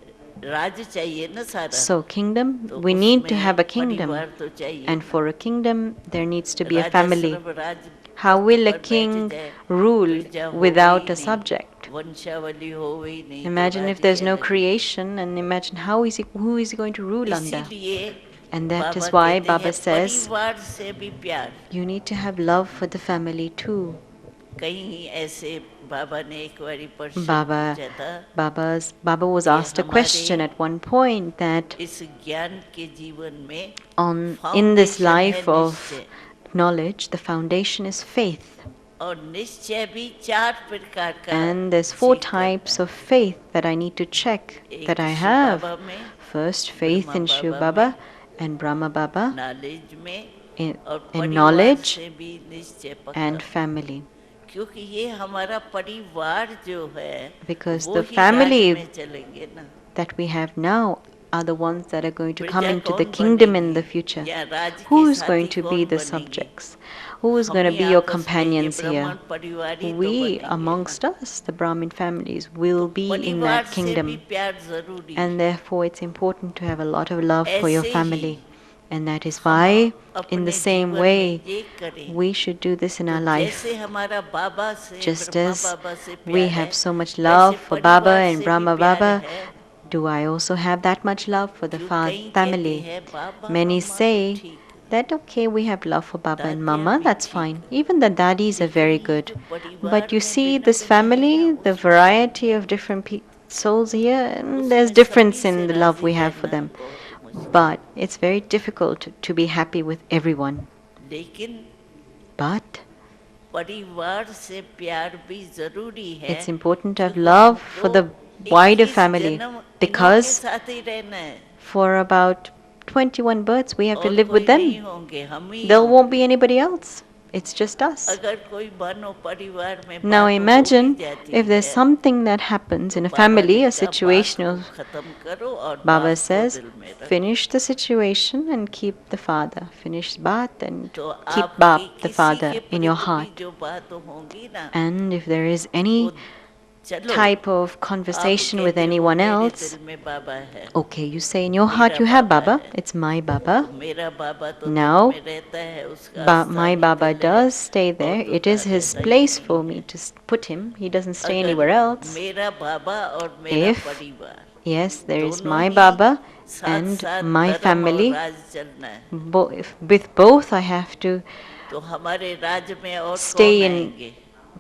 A: राज चाहिए ना सारा
B: So, kingdom,
A: तो
B: we need to
A: उसमें
B: have a kingdom.
A: परिवार तो चाहिए
B: And for a kingdom, there needs to be a
A: Raja
B: family.
A: सिर्फ राज
B: How will a
A: पर बैठ
B: king
A: जाए
B: rule
A: प्रजा हो
B: without
A: ही
B: a
A: नहीं
B: subject?
A: वंशावली हो ही नहीं तो
B: Imagine
A: राज
B: if there's
A: क्या
B: no
A: लगे
B: creation, and imagine who is he going to rule under?
A: इसीलिए
B: And that
A: Baba
B: is why
A: कहते
B: Baba
A: हैं
B: says,
A: परिवार से भी प्यार
B: you need to have love for the family too.
A: कहीं ऐसे बाबा ने एक बारी प्रश्न
B: Baba,
A: पूछा था
B: Baba was
A: कि
B: asked a question
A: हमारे
B: at one point that
A: इस ज्ञान के जीवन में
B: in this
A: फाउंडेशन है
B: life of
A: निश्चय
B: knowledge, the foundation is faith.
A: और निश्चय भी 4 प्रकार का
B: And there's 4
A: चेक
B: types
A: करना
B: of faith that I need to check
A: है
B: that I
A: एक शिव
B: have.
A: बाबा में
B: First, faith
A: Brahma
B: in Shiv
A: Baba
B: Baba
A: में
B: and Brahma Baba,
A: नॉलेज में
B: in,
A: और
B: in
A: परिवार
B: knowledge
A: से भी निश्चय पक्का
B: and family.
A: क्योंकि ये हमारा परिवार जो है
B: Because
A: वो
B: the
A: ही राज
B: family
A: में चलेंगे ना
B: that we have now are the ones that are going to come
A: प्रजा
B: into the
A: कौन
B: kingdom in
A: बनेगी
B: the future.
A: या राज
B: Who
A: के
B: is going
A: साथी
B: to be
A: कौन
B: the
A: बनेगी
B: subjects? Who is
A: हम
B: going to
A: he
B: be your
A: आपस में ये
B: companions here?
A: ब्राह्मण परिवार ही तो
B: We,
A: बनेंगे ना
B: amongst us, the Brahmin families,
A: तो
B: will be in
A: परिवार
B: that
A: से भी
B: kingdom.
A: प्यार जरूरी
B: And therefore, it's important to have a lot of love for your
A: ऐसे ही
B: family. And that is
A: हम
B: why, in
A: अपने
B: the same
A: जीवन
B: way,
A: में ये करें
B: we should do this in
A: तो
B: our life.
A: जैसे हमारा बाबा से
B: Just
A: ब्रह्मा
B: as
A: बाबा से
B: we
A: प्यार है
B: have so much
A: वैसे
B: love for Baba
A: परिवार
B: and
A: से भी
B: Brahma
A: प्यार
B: Baba,
A: है
B: do I also have that much love for the
A: क्यों कहीं कहते
B: family?
A: हैं बाबा
B: Many
A: मम्मा तो
B: say
A: ठीक
B: that okay, we have love for Baba and
A: दादियाँ
B: Mama,
A: भी
B: that's
A: ठीक
B: fine. Even the daddies are
A: लेकिन
B: very
A: ये
B: good.
A: जो परिवार
B: But you
A: में
B: see,
A: भिन्न
B: this
A: भिन्न है ना
B: family, the
A: उसमें
B: variety of different souls here, and there's
A: उसमें
B: difference
A: सभी से
B: in the love
A: राजी
B: we have for
A: रहना
B: them.
A: बहुत मुश्किल
B: But it's very difficult to be happy with everyone.
A: लेकिन
B: But
A: परिवार से प्यार भी जरूरी है
B: it's important to have
A: क्योंकि
B: love for
A: हमको
B: the wider
A: 21
B: family,
A: जन्म इन्हीं के
B: because
A: साथ ही रहना है
B: for about 21 births we have to
A: और
B: live with
A: कोई नहीं
B: them.
A: होंगे हम ही
B: There
A: होंगे
B: won't be anybody else. It's just us.
A: अगर कोई मानो परिवार में
B: Now
A: बात हो भी
B: imagine
A: जाती
B: if there's
A: है,
B: something that happens in a
A: तो बाबा
B: family,
A: ने
B: a
A: कहा बात
B: situation,
A: को
B: of-
A: खत्म करो और
B: Baba
A: बात को
B: says,
A: दिल में रखो.
B: finish the situation and keep the father. Finish bath and
A: तो
B: keep
A: आपकी
B: the
A: किसी
B: father
A: के
B: in your
A: प्रति भी
B: heart.
A: जो बात होंगी ना,
B: And if there is
A: वो
B: any
A: चलो
B: type of
A: आप
B: conversation with
A: कहते हो
B: anyone
A: मेरे
B: else,
A: दिल में बाबा है,
B: okay, you say in your
A: मेरा
B: heart you have
A: Baba
B: Baba,
A: है.
B: it's my
A: तो
B: Baba.
A: मेरा बाबा तो दिल
B: Now,
A: में रहता है, उसका
B: my
A: स्थानी
B: Baba
A: दिल है
B: does stay
A: और
B: there.
A: तो
B: It is
A: दादा
B: his
A: नहीं
B: place
A: नहीं
B: for
A: है.
B: me to put him. He doesn't stay
A: अगर
B: anywhere else.
A: मेरा बाबा और मेरा
B: If,
A: परिवार
B: yes, there is
A: दोनों
B: my
A: ही
B: Baba
A: साथ
B: and
A: साथ
B: my
A: धर्म और
B: family,
A: राज चलना है,
B: with both I have to
A: तो हमारे राज्य में और
B: stay
A: कौन
B: in
A: आएंगे?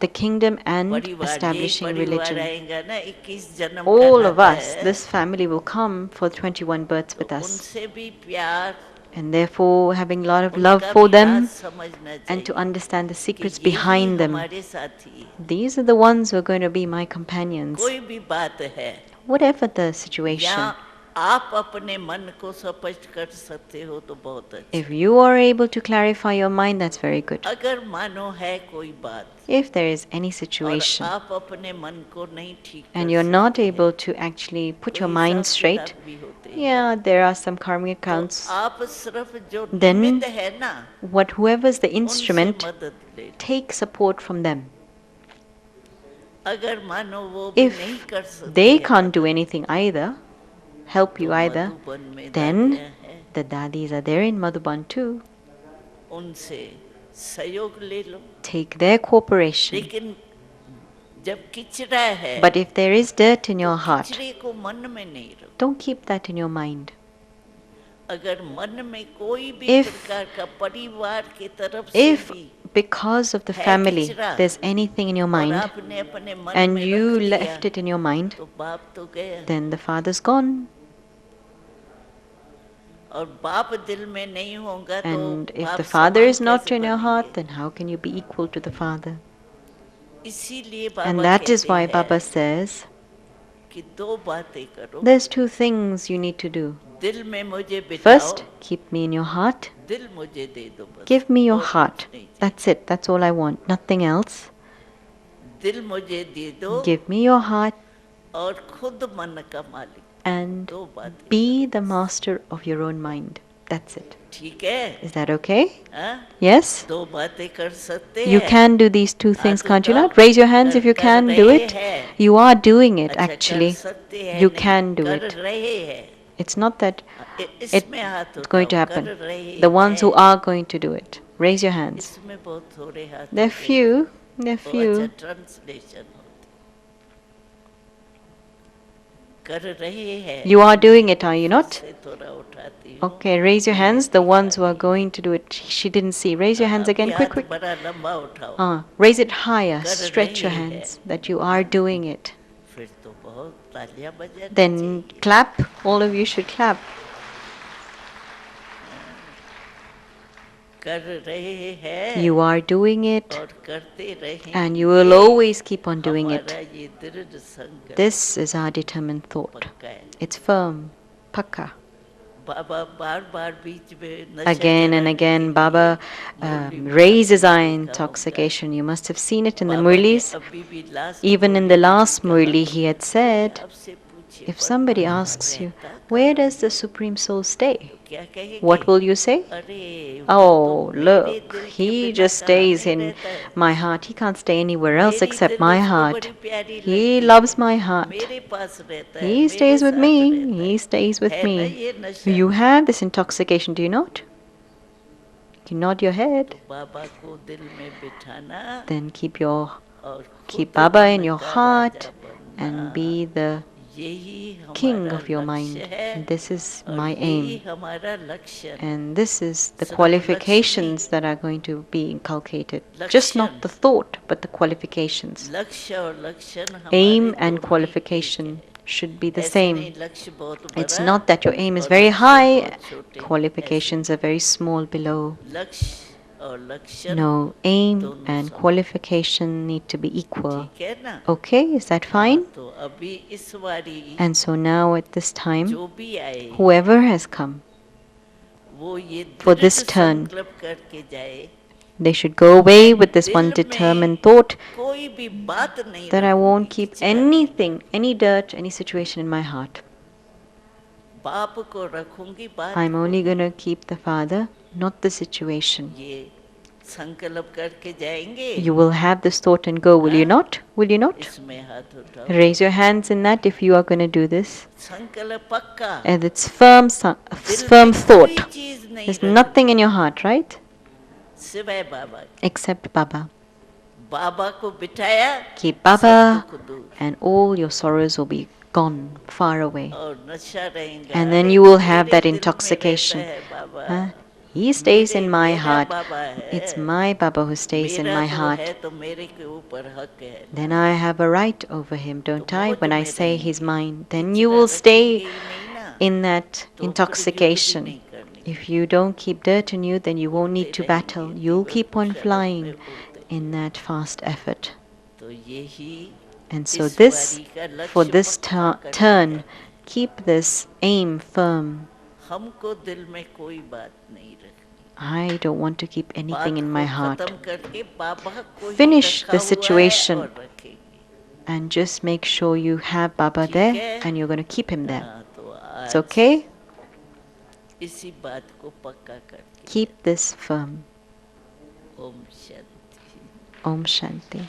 B: the kingdom and
A: परिवार, यही
B: establishing
A: परिवार
B: religion.
A: आएगा ना, 21 जन्म का
B: All of
A: नाता
B: us,
A: है,
B: this family will come for 21 births
A: तो
B: with us.
A: उनसे भी प्यार,
B: And therefore, having a lot of love
A: उनका
B: for
A: भी राज
B: them
A: समझना
B: and to
A: चाहिए
B: understand the
A: कि
B: secrets
A: यही
B: behind them.
A: हमारे साथी,
B: These are the ones who are going to be my companions.
A: कोई भी बात है
B: Whatever the
A: या
B: situation,
A: आप अपने मन को स्पष्ट कर सकते हो तो बहुत अच्छा.
B: if you are able to clarify your mind, that's very good.
A: अगर मानो है कोई बात
B: If there is any
A: और
B: situation
A: आप अपने मन को नहीं ठीक कर
B: and you're not
A: सकते हैं,
B: able to actually put
A: तो
B: your
A: हिसाब
B: mind straight,
A: किताब भी होते हैं.
B: yeah, there are some karmic
A: तो
B: accounts.
A: आप सिर्फ जो
B: Then
A: निमित्त है ना,
B: whoever's the
A: उनसे
B: instrument,
A: मदद ले लो.
B: take support from them.
A: अगर मानो वो भी नहीं
B: If
A: कर सकते
B: they
A: हैं
B: can't do
A: मदद,
B: anything either, help
A: तो
B: you either,
A: मधुबन में
B: then
A: दादियाँ हैं,
B: the daddies are there in Madhuban too.
A: उनसे सहयोग ले लो.
B: Take their cooperation.
A: लेकिन जब किचरा है,
B: But if there is dirt in
A: तो
B: your heart,
A: किचरे को मन में नहीं रखो.
B: don't keep that in your mind.
A: अगर मन में कोई भी
B: If-
A: प्रकार का परिवार की तरफ से
B: If
A: भी
B: because of the
A: है
B: family
A: किचरा
B: there's anything in your
A: और
B: mind
A: आपने अपने मन
B: and
A: में
B: you
A: रख दिया,
B: left it in your mind,
A: तो बाप तो गया.
B: then the father's gone.
A: और बाप दिल में नहीं होगा तो
B: And if
A: बाप
B: the father is
A: समान
B: not
A: कैसे
B: in your
A: बनेंगे?
B: heart, then how can you be equal to the father?
A: इसीलिए बाबा
B: And that is
A: कहते
B: why
A: हैं
B: Baba says,
A: कि दो बातें करो.
B: there's two things you need to do.
A: दिल में मुझे बिठाओ,
B: First, keep me in your heart.
A: दिल मुझे दे दो बस.
B: Give me your
A: और
B: heart.
A: कुछ नहीं चाहिए.
B: That's it. That's all I want. Nothing else.
A: दिल मुझे दे दो
B: Give me your heart
A: और खुद मन का मालिक.
B: and
A: दो बातें.
B: be the master of your own mind. That's it.
A: ठीक है?
B: Is that okay?
A: हाँ?
B: Yes?
A: दो बातें कर सकते
B: You
A: हैं.
B: can do these two
A: हाँ,
B: things,
A: तो
B: can't you
A: दो
B: not? Raise your hands if you
A: कर
B: can do
A: रहे
B: it.
A: हैं.
B: You are doing it,
A: अच्छा,
B: actually.
A: कर सकते हैं,
B: You
A: नहीं,
B: can do
A: कर
B: it.
A: रहे हैं.
B: It's not that
A: इसमें हाथ
B: it's going to
A: उठाओ,
B: happen.
A: कर रहे
B: The ones who
A: हैं.
B: are going to do it. Raise your hands.
A: इसमें बहुत थोड़े हाथ
B: They're
A: उठे.
B: few. They're
A: वो
B: few.
A: अच्छा ट्रांसलेशन होता. कर रहे हैं.
B: You are doing it, are you not?
A: से थोड़ा उठाती हूँ.
B: Okay, raise your hands. The ones who are going to do it. She didn't see. Raise your hands
A: अभी
B: again. Quick,
A: हाथ
B: quick.
A: बड़ा लंबा उठाओ.
B: Raise it higher.
A: कर
B: Stretch your
A: रहे
B: hands
A: हैं.
B: that you are doing it.
A: फिर तो बहुत तालियां बजानी
B: Then
A: चाहिए.
B: clap. All of you should clap.
A: कर रहे हैं
B: You are doing it
A: और करते रहेंगे.
B: and you will always keep on doing
A: हमारा
B: it.
A: ये दृढ़ संकल्प
B: This is our determined thought.
A: पक्का है.
B: It's firm. Pakka.
A: बाबा बार बार बीच में नशा
B: Again and
A: चढ़ाने
B: again,
A: के
B: Baba
A: लिए मुरली में
B: raises our
A: देखा होगा.
B: intoxication. You must have seen it in the
A: बाबा ने
B: Murlis.
A: अभी भी last
B: Even in
A: Murali
B: the
A: में
B: last
A: कहा,
B: Murli, he had said,
A: आपसे पूछिए
B: if somebody
A: परमात्मा
B: asks you,
A: रहता
B: where
A: कहाँ?
B: does the Supreme Soul stay?
A: क्या कहेंगे?
B: What will you say?
A: अरे वो
B: Oh,
A: तो मेरे
B: look,
A: दिल के
B: he
A: बिना
B: just
A: कहाँ
B: stays
A: नहीं
B: in
A: रहता है.
B: my heart. He can't stay anywhere else
A: मेरी
B: except
A: दिल
B: my
A: उसको
B: heart.
A: बड़ी प्यारी
B: He
A: लगती
B: loves
A: है.
B: my heart.
A: मेरे पास रहता है,
B: He
A: मेरे
B: stays with
A: साथ
B: me.
A: रहता
B: He
A: है.
B: stays with
A: है ना
B: me.
A: ये नशा?
B: You have this intoxication, do you not? You nod your head.
A: तो बाबा को दिल में बिठाना
B: Then keep
A: और खुद
B: Baba in
A: मन
B: your
A: का
B: heart
A: राजा बनना.
B: and be the
A: यही
B: king
A: हमारा
B: of your mind.
A: लक्ष्य है
B: And this is
A: और
B: my
A: यही
B: aim.
A: हमारा लक्ष्य है.
B: And this is the
A: सिर्फ
B: qualifications that are going to be inculcated. Just not the thought, but the qualifications.
A: लक्ष्य और लक्षण
B: Aim
A: हमारे
B: and
A: दोनों
B: qualification
A: ही एक है.
B: should be the
A: ऐसे
B: same.
A: नहीं लक्ष्य बहुत
B: It's
A: बड़ा
B: not that your aim is
A: और
B: very
A: लक्ष्य
B: high,
A: बहुत छोटे.
B: qualifications are very small below.
A: ऐसे लक्ष्य और लक्षण
B: No, aim
A: दोनों
B: and
A: समान.
B: qualification need to be equal.
A: ठीक है ना?
B: Okay, is that fine?
A: तो अभी इस बारी
B: And so now at this time,
A: जो भी आए
B: whoever has come
A: वो ये
B: For
A: दृढ़
B: this turn,
A: संकल्प करके जाए
B: They should go away with this one
A: दिल
B: determined
A: में
B: thought
A: कोई भी बात नहीं
B: that I won't
A: रखूंगी,
B: keep
A: चाहे
B: anything, any dirt, any situation in my heart.
A: बाप को रखूंगी, बात
B: I'm
A: को
B: only going
A: नहीं।
B: to keep the Father, not the situation.
A: ये संकल्प करके जाएंगे,
B: You will have this thought and go, will you
A: हाँ?
B: not? Will you not?
A: इसमें हाथ उठाओ।
B: Raise your hands in that if you are going to do this.
A: संकल्प पक्का,
B: And it's firm,
A: दिल
B: firm
A: में
B: thought.
A: कोई चीज नहीं
B: There's nothing in
A: रखनी,
B: your heart, right?
A: सिवाय बाबा के।
B: Except Baba.
A: बाबा को बिठाया,
B: Keep
A: सब
B: Baba,
A: दुख दूर,
B: and all your sorrows will be gone, far away.
A: और नशा रहेगा।
B: And then
A: अरे
B: you will have
A: मेरे
B: that
A: दिल में रहता
B: intoxication.
A: है बाबा,
B: Huh? He stays in my
A: मेरा
B: heart.
A: बाबा
B: It's
A: है,
B: my Baba who stays in
A: मेरा
B: my
A: तो
B: heart.
A: है तो मेरे के ऊपर हक है।
B: Then I have a right over him, don't
A: तो
B: I?
A: मौज
B: When I
A: में
B: say he's
A: रहेंगे,
B: mine, then you
A: किचरा
B: will stay
A: रखेंगे ही नहीं ना,
B: in that
A: तो फिर युद्ध भी
B: intoxication.
A: नहीं करनी,
B: If you don't keep dirt in you, then you won't need to
A: उड़ते
B: battle.
A: रहेंगे,
B: You'll
A: दिव्य
B: keep on
A: पुरुषार्थ
B: flying
A: में उड़ते।
B: in that fast effort.
A: तो यही
B: And so
A: इस
B: this,
A: बारी का
B: for
A: लक्ष्य
B: this
A: पक्का करके
B: turn,
A: जाना।
B: keep this aim firm.
A: हमको दिल में कोई बात नहीं रखनी,
B: I don't want to keep anything
A: बात
B: in
A: को
B: my heart.
A: खत्म करके बाबा को ही
B: Finish
A: रखा
B: the
A: हुआ है
B: situation
A: और रखेंगे,
B: and just make sure you have Baba
A: ठीक
B: there
A: है?
B: and you're going to keep him there.
A: हाँ, तो
B: It's
A: आज
B: okay?
A: इसी बात को पक्का करके
B: Keep this firm.
A: Om Shanti.
B: Om Shanti.